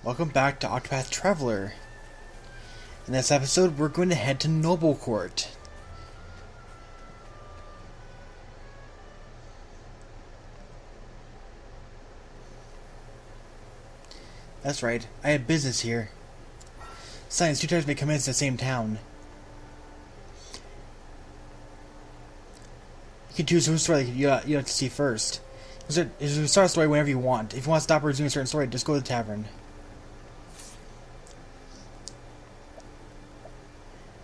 Welcome back to Octopath Traveler. In this episode, we're going to head to Noblecourt. That's right, I have business here. Besides, two towers may come in the same town. You can choose whose story you have to see first. You can start a story whenever you want. If you want to stop or resume a certain story, just go to the tavern.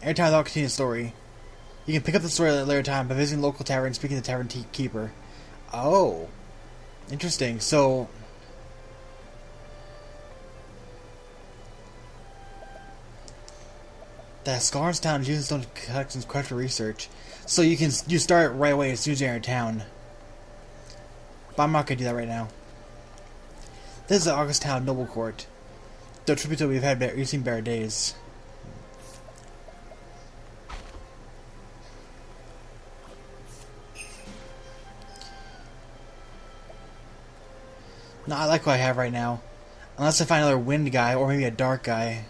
Every time I'll continue the story. You can pick up the story at a later time by visiting the local tavern and speaking to the tavern keeper. Oh. Interesting. So... the Scholars Town uses stone collections correct for research. So you start right away as soon as you're in town. But I'm not going to do that right now. This is the August Town Noblecourt. Though truth be told, we've seen better days. No, I like what I have right now. Unless I find another wind guy, or maybe a dark guy.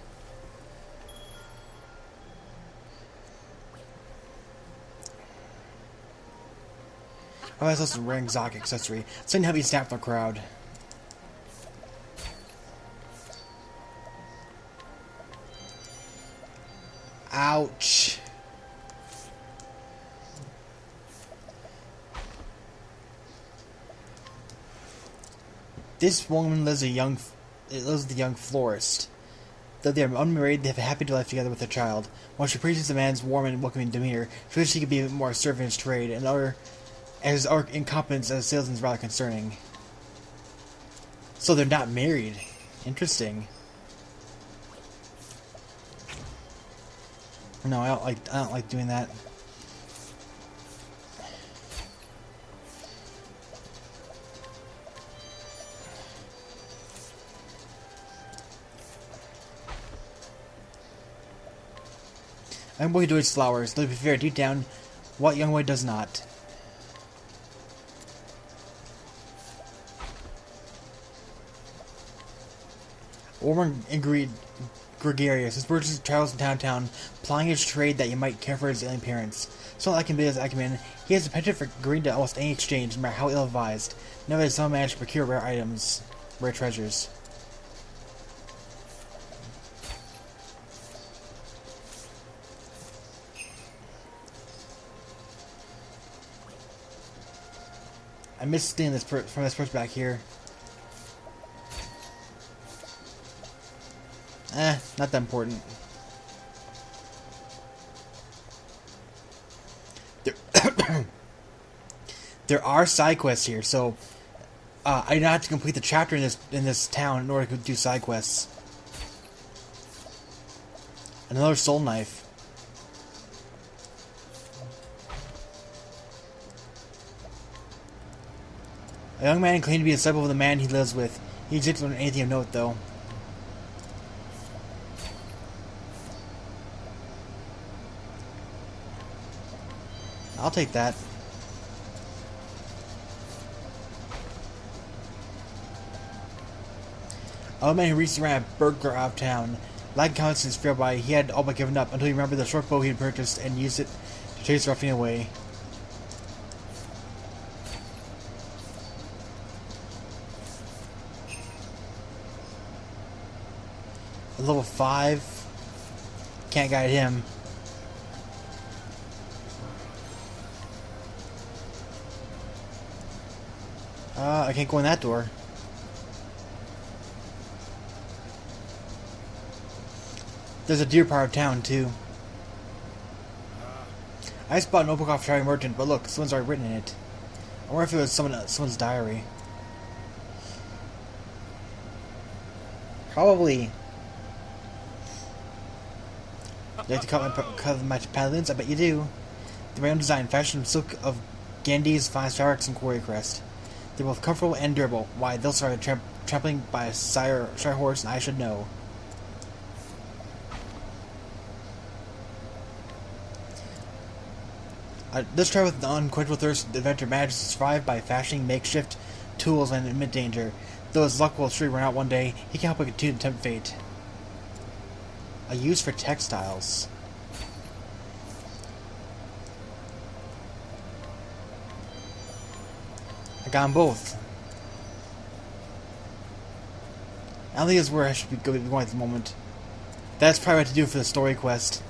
Oh, that's also a rare exotic accessory. Something to help you snap the crowd. Ouch. This woman lives with the young florist. Though they are unmarried, they have a happy life together with a child. While she praises the man's warm and welcoming demeanor, she wishes she could be a bit more assertive in his trade, and his incompetence as a salesman is rather concerning. So they're not married. Interesting. No, I don't like doing that. Young boy enjoys flowers. Though to be fair, deep down, what young boy does not? Orman agreed gregarious. His words travels in town, plying his trade that you might care for his alien parents. So like him be as acumen, he has a penchant for agreeing to almost any exchange, no matter how ill-advised. Nevertheless, some managed to procure rare items, rare treasures. I missed stealing this from this person back here. Not that important. There are side quests here, so I do not have to complete the chapter in this town in order to do side quests. Another soul knife. A young man claimed to be a disciple of the man he lives with. He didn't learn anything of note, though. I'll take that. A old man who recently ran a burglar out of town. Lacking confidence in his fear by, he had all but given up until he remembered the short bow he had purchased and used it to chase the ruffian away. Level 5. Can't guide him. I can't go in that door. There's a deer part of town, too. I just bought an Octopath Traveler merchant, but look, someone's already written in it. I wonder if it was someone's diary. Probably. You like to cut my paladins? I bet you do. They're my own design, fashioned from silk of Gandhi's finest fabrics and quarry crest. They're both comfortable and durable. Why, they'll survive trampling by a sire horse, and I should know. This travel with the unquenchable thirst, the adventurer manages to survive by fashioning makeshift tools when amid danger. Though his luck will surely run out one day, he can help but continue to tempt fate. A use for textiles. I got them both. I don't think that's where I should be going at the moment. That's probably what to do for the story quest.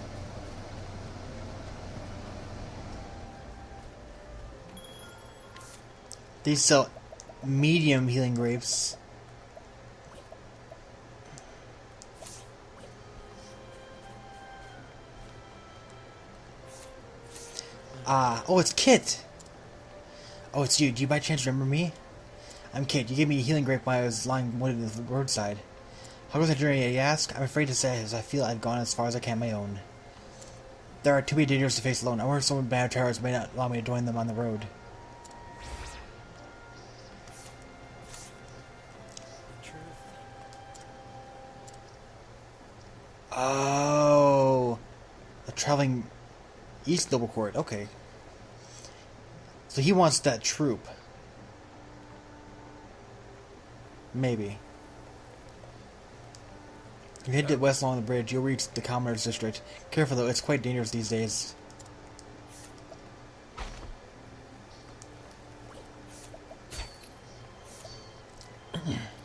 These sell medium healing grapes. Oh, it's Kit! Oh, it's you. Do you by chance remember me? I'm Kit. You gave me a healing grape while I was lying wounded at the roadside. How goes the journey, you ask? I'm afraid to say, as I feel I've gone as far as I can on my own. There are too many dangers to face alone. I worry someone bad travelers may not allow me to join them on the road. Oh, a traveling East Noblecourt. Okay, so he wants that troop. Maybe. If you head west along the bridge, you'll reach the Commoner's District. Careful though, it's quite dangerous these days.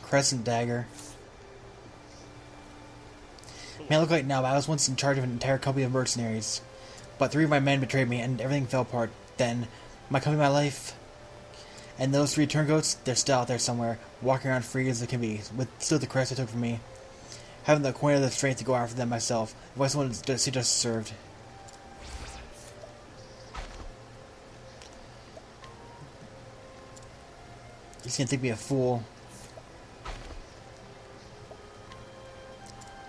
Crescent Dagger. May I look like now, but I was once in charge of an entire company of mercenaries. But 3 of my men betrayed me, and everything fell apart. Then, my company, my life, and those 3 turncoats, they're still out there somewhere, walking around free as they can be, with still the crest I took from me. Having the coin of the strength to go after them myself, if I someone to see justice served. He's gonna think me a fool.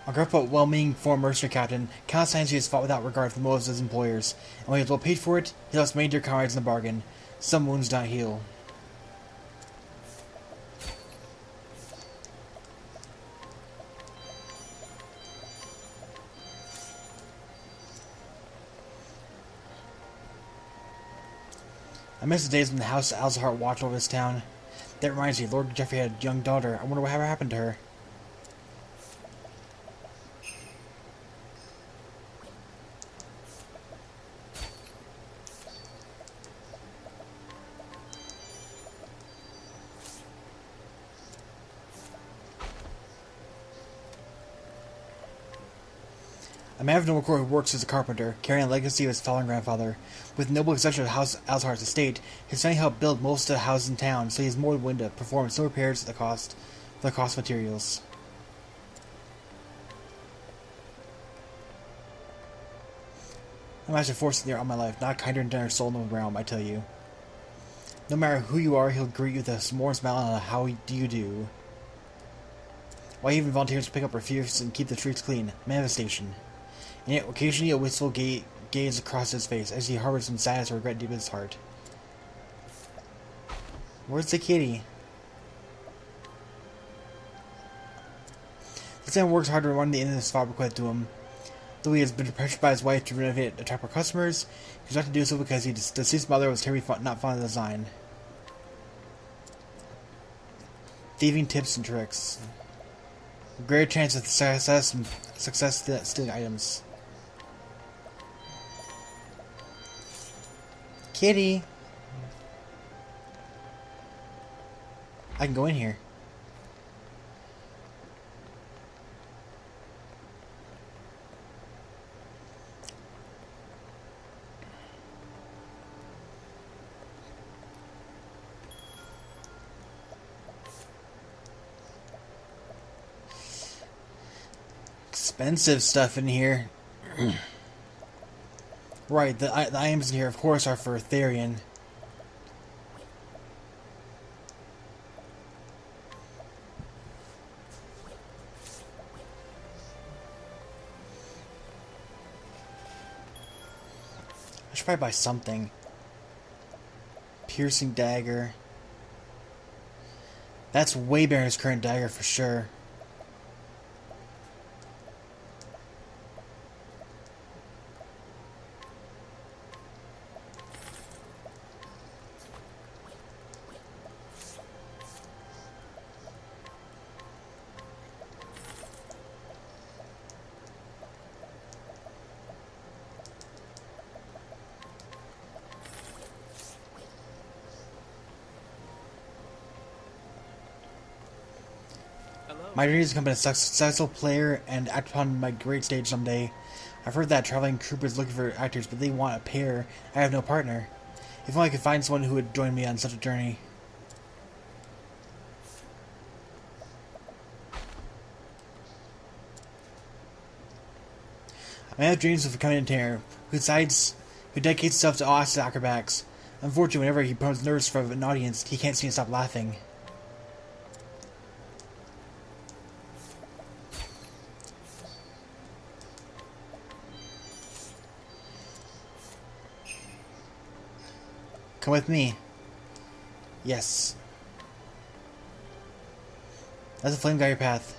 A gruff well-meaning former mercenary captain, Count Sanji has fought without regard for the motives of his employers, and when he was well paid for it, he lost many dear comrades in the bargain. Some wounds don't heal. I miss the days when the House of Alzhart watched over this town. That reminds me, Lord Geoffrey had a young daughter. I wonder what happened to her. A man of Noblecourt who works as a carpenter, carrying a legacy of his fallen grandfather. With noble exception of House Alzhart's estate, his family helped build most of the houses in town, so he is more than willing to perform some repairs at the cost of materials. I'm actually forced near all my life, not a kinder and tender soul in the realm, I tell you. No matter who you are, he'll greet you with a more smile and a how do you do. Why even volunteers to pick up refuse and keep the streets clean. Manifestation. And yet, occasionally a wistful gaze across his face as he harbors some sadness or regret deep in his heart. Where's the kitty? This man works hard to run the innocent father bequeathed to him. Though he has been pressured by his wife to renovate and attract more customers, he's not to do so because his deceased mother was terribly not fond of the design. Thieving tips and tricks. Greater chance of success stealing items. Kitty! I can go in here. Expensive stuff in here. Right, the items in here, of course, are for Therian. I should probably buy something. Piercing dagger. That's way better than his current dagger for sure. My dream is to become a successful player and act upon my great stage someday. I've heard that traveling troupe is looking for actors, but they want a pair. I have no partner. If only I could find someone who would join me on such a journey. I have dreams of becoming a entertainer who dedicates himself to awesome acrobatics. Unfortunately, whenever he becomes nervous for an audience, he can't seem to stop laughing. Come with me. Yes. Let the flame guide your path.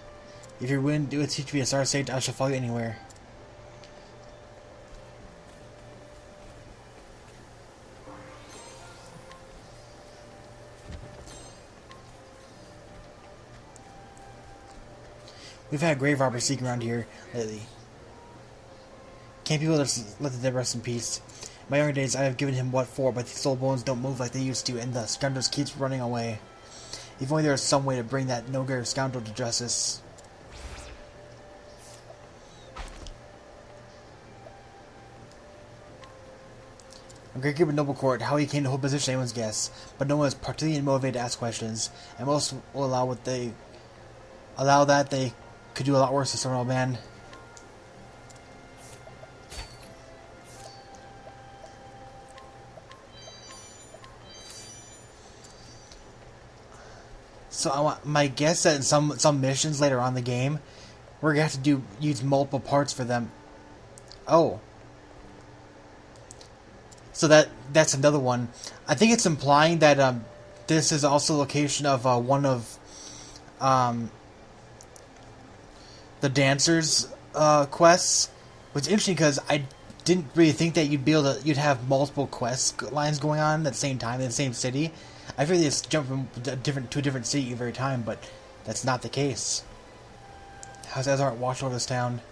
If you're willing to teach me a star sage, I shall follow you anywhere. We've had grave robbers sneaking around here lately. Can't people just let the dead rest in peace? In my younger days, I have given him what for, but these old bones don't move like they used to, and the scoundrel keeps running away. If only there was some way to bring that no-good scoundrel to justice. I'm great with Noblecourt. How he came to hold position, anyone's guess, but no one is particularly motivated to ask questions, and most will allow that they could do a lot worse to some old man. So I want my guess that in some missions later on in the game, we're gonna have to use multiple parts for them. Oh, so that's another one. I think it's implying that this is also the location of one of the dancers' quests, which is interesting because I didn't really think that you'd have multiple quest lines going on at the same time in the same city. I figured they just jump from to a different city every time, but that's not the case. How's Ezra watch over this town?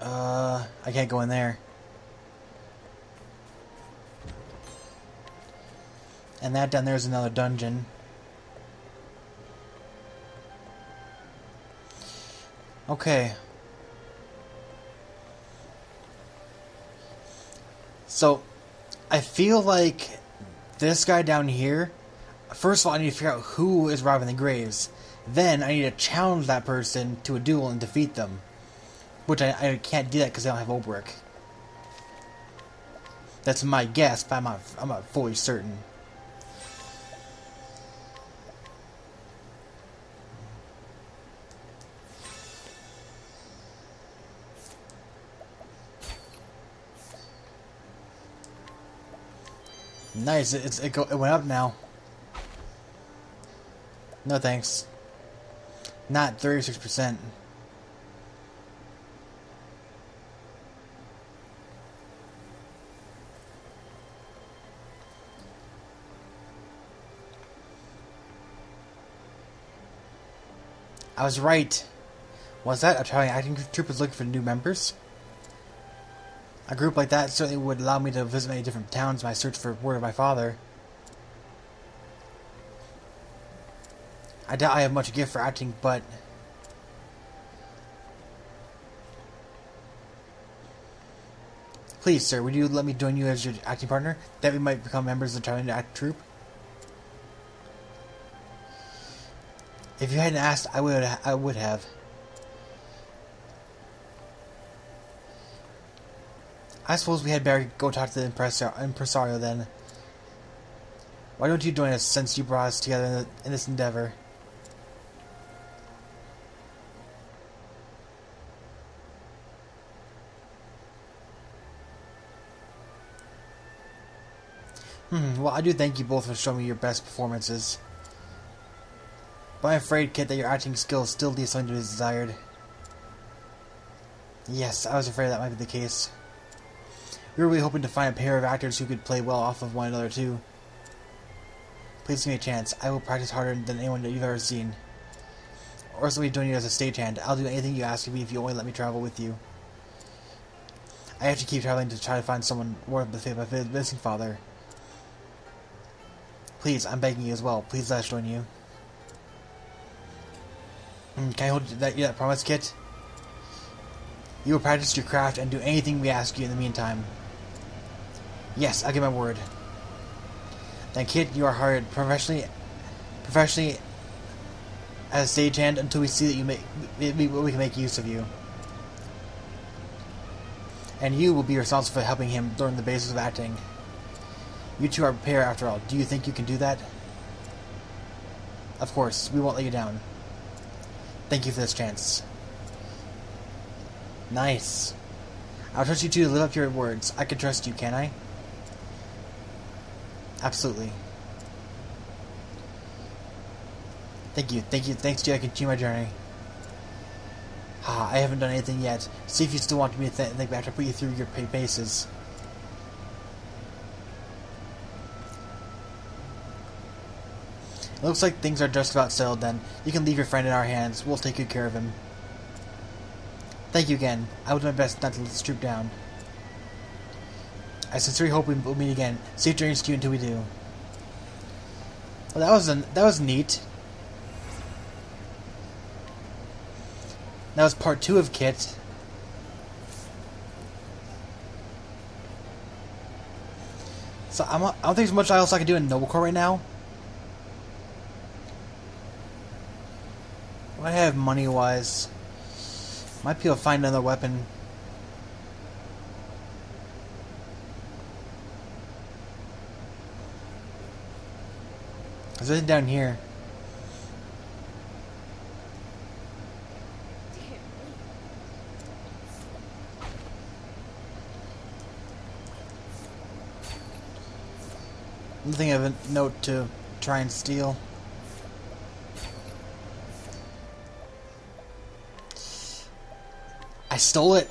I can't go in there. And that down there is another dungeon. Okay. So, I feel like this guy down here, first of all, I need to figure out who is robbing the graves. Then, I need to challenge that person to a duel and defeat them. Which I can't do that because I don't have Obrick. That's my guess, but I'm not fully certain. Nice, it went up now. No thanks. Not 36%. I was right. Was that a traveling acting troupe was looking for new members? A group like that certainly would allow me to visit many different towns in my search for word of my father. I doubt I have much gift for acting, but... Please, sir, would you let me join you as your acting partner? That we might become members of the traveling act troupe? If you hadn't asked, I would have. I suppose we had better go talk to the impresario then. Why don't you join us since you brought us together in this endeavor? Well, I do thank you both for showing me your best performances. But I'm afraid, Kit, that your acting skills still leave something to be desired. Yes, I was afraid that might be the case. We were really hoping to find a pair of actors who could play well off of one another, too. Please give me a chance. I will practice harder than anyone that you've ever seen. Or else I'll be joining you as a stagehand. I'll do anything you ask of me if you only let me travel with you. I have to keep traveling to try to find someone worth the fate of my missing father. Please, I'm begging you as well. Please let us join you. Can I hold that promise, Kit? You will practice your craft and do anything we ask you in the meantime. Yes, I'll give my word. Then, Kit, you are hired professionally as a stagehand until we see that we can make use of you. And you will be responsible for helping him learn the basics of acting. You two are a pair after all. Do you think you can do that? Of course, we won't let you down. Thank you for this chance. Nice. I'll trust you two to live up to your words. I can trust you, can I? Absolutely. Thank you. Thanks to you, I continue my journey. I haven't done anything yet. See if you still want me to think back to put you through your paces. It looks like things are just about settled then. You can leave your friend in our hands. We'll take good care of him. Thank you again. I will do my best not to let this troop down. I sincerely hope we'll meet again. Safe journeys to you until we do. Well, that was neat. That was part 2 of Kit. So I don't think there's much else I can do in Noblecourt right now. What do I have money-wise? Might be able to find another weapon. There's anything down here. Nothing of a note to try and steal. I stole it.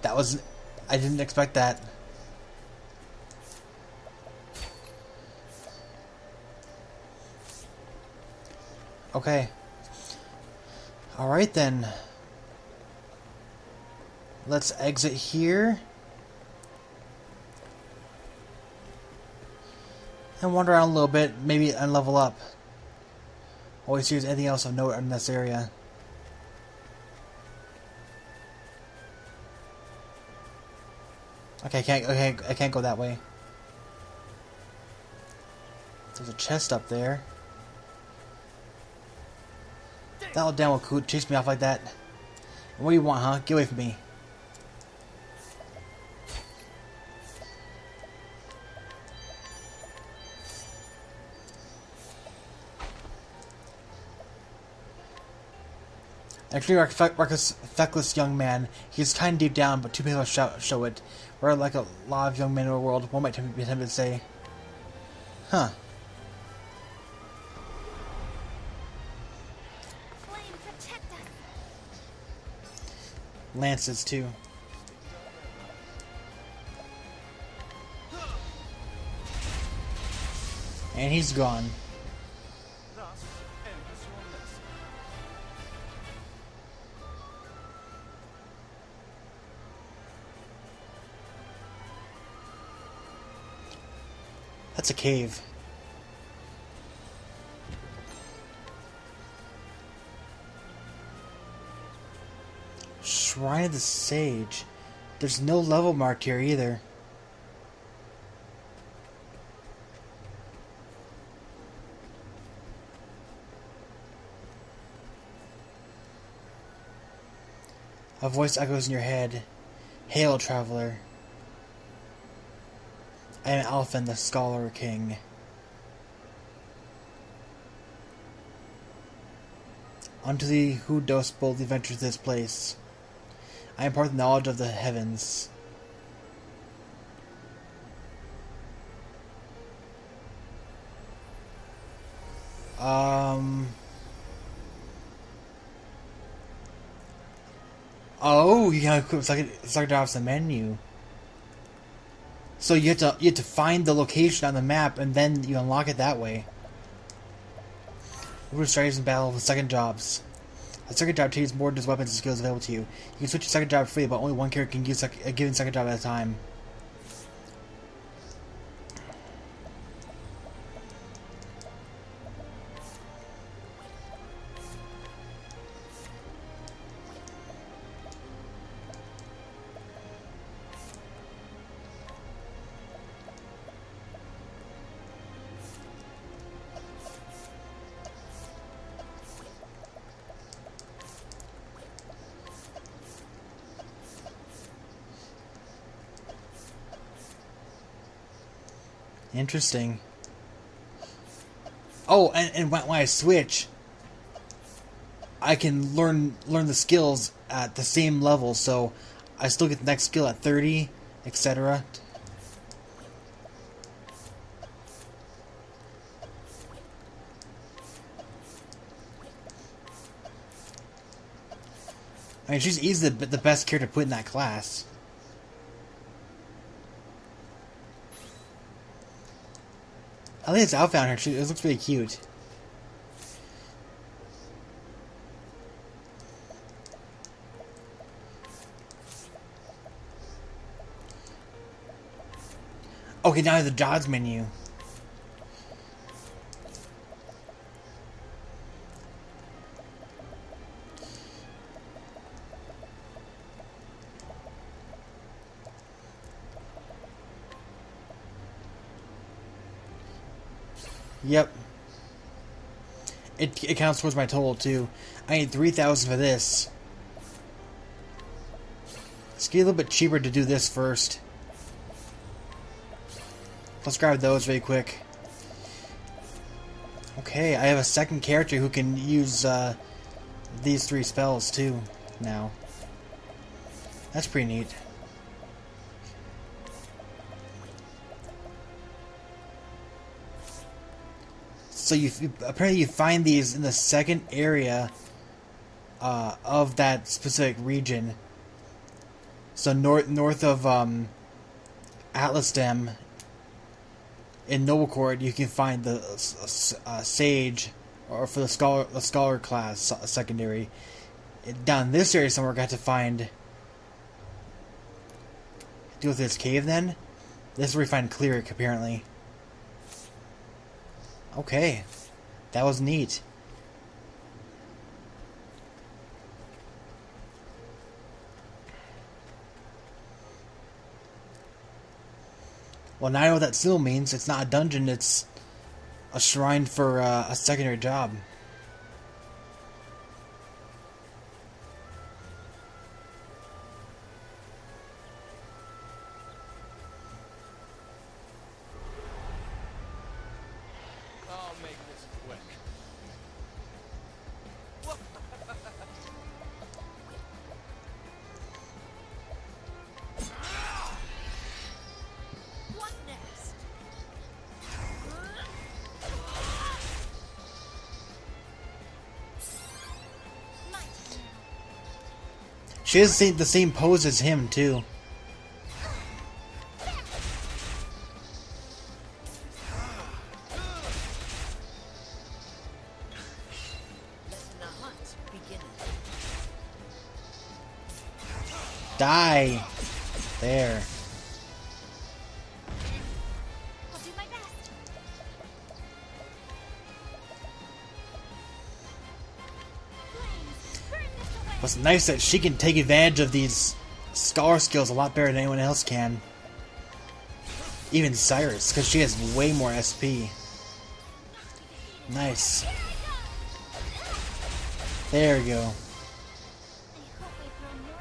I didn't expect that. Okay. Alright then. Let's exit here. And wander around a little bit, maybe and level up. Always see if there's anything else of note in this area. Okay, I can't go that way. There's a chest up there. That old damn will chase me off like that. What do you want, huh? Get away from me. Actually, our feckless young man. He's kind deep down, but too people show it. We're like a lot of young men in the world. One might be tempted to say, huh. Lances, too. And he's gone. That's a cave. Shrine of the Sage. There's no level marked here either. A voice echoes in your head. Hail, traveler. I am Alphen, the Scholar King. Unto thee who dost boldly venture to this place, I impart the knowledge of the heavens. Oh, you can equip it's like drops the menu. So you have to find the location on the map and then you unlock it that way. Root strategies in battle with second jobs. A second job changes more than just weapons and skills available to you. You can switch your second job freely, but only one character can use a given second job at a time. Interesting. Oh, and when I switch, I can learn the skills at the same level, so I still get the next skill at 30, etc. I mean, she's easily the best character to put in that class. I think it's outbound her. It looks really cute. Okay, now the jobs menu. Yep. It counts towards my total, too. I need 3,000 for this. It's getting a little bit cheaper to do this first. Let's grab those really quick. Okay, I have a second character who can use these 3 spells, too, now. That's pretty neat. So apparently you find these in the second area of that specific region. So north of Atlasdam in Noblecourt, you can find the Sage, or for the scholar class secondary. Down this area somewhere, I got to find. Deal with this cave then. This is where we find Cleric apparently. Okay, that was neat. Well, now I know what that still means. It's not a dungeon, it's a shrine for a secondary job. I'll make this quick. What next? She has the same pose as him too. Let the hunt begin. Die. There. I'll do my best. Flames, burn this away. What's nice that she can take advantage of these scholar skills a lot better than anyone else can. Even Cyrus, because she has way more SP. Nice. There we go. I hope I throw more.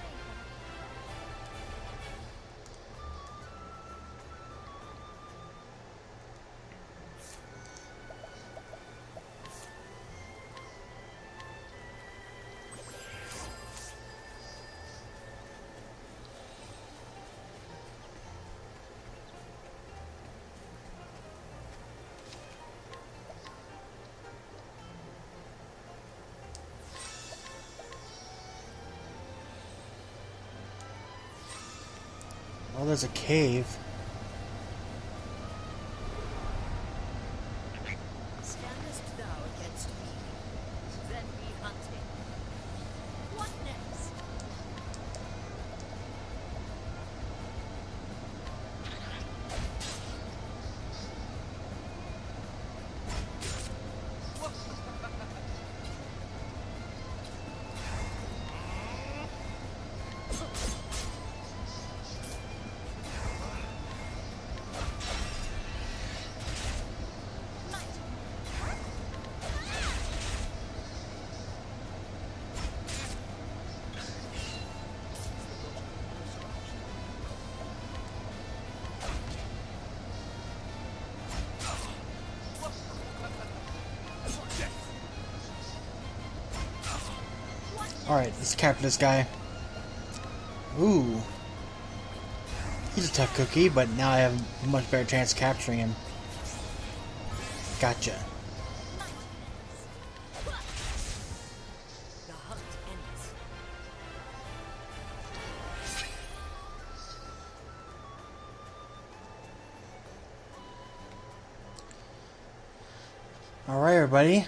Oh, there's a cave. Standest thou against me? Then be hunting. Alright, let's capture this guy. Ooh. He's a tough cookie, but now I have a much better chance of capturing him. Gotcha. The hunt ends. Alright, everybody.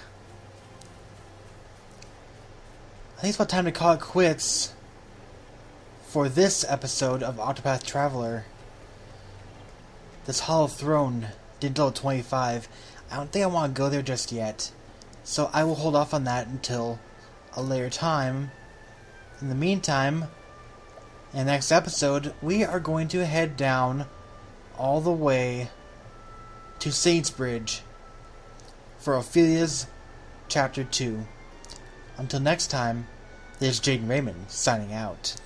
I think it's about time to call it quits for this episode of Octopath Traveler. This Hollow Throne did until 25. I don't think I want to go there just yet. So I will hold off on that until a later time. In the meantime, in the next episode, we are going to head down all the way to Saintsbridge for Ophelia's Chapter 2. Until next time, this is JaidynReiman signing out.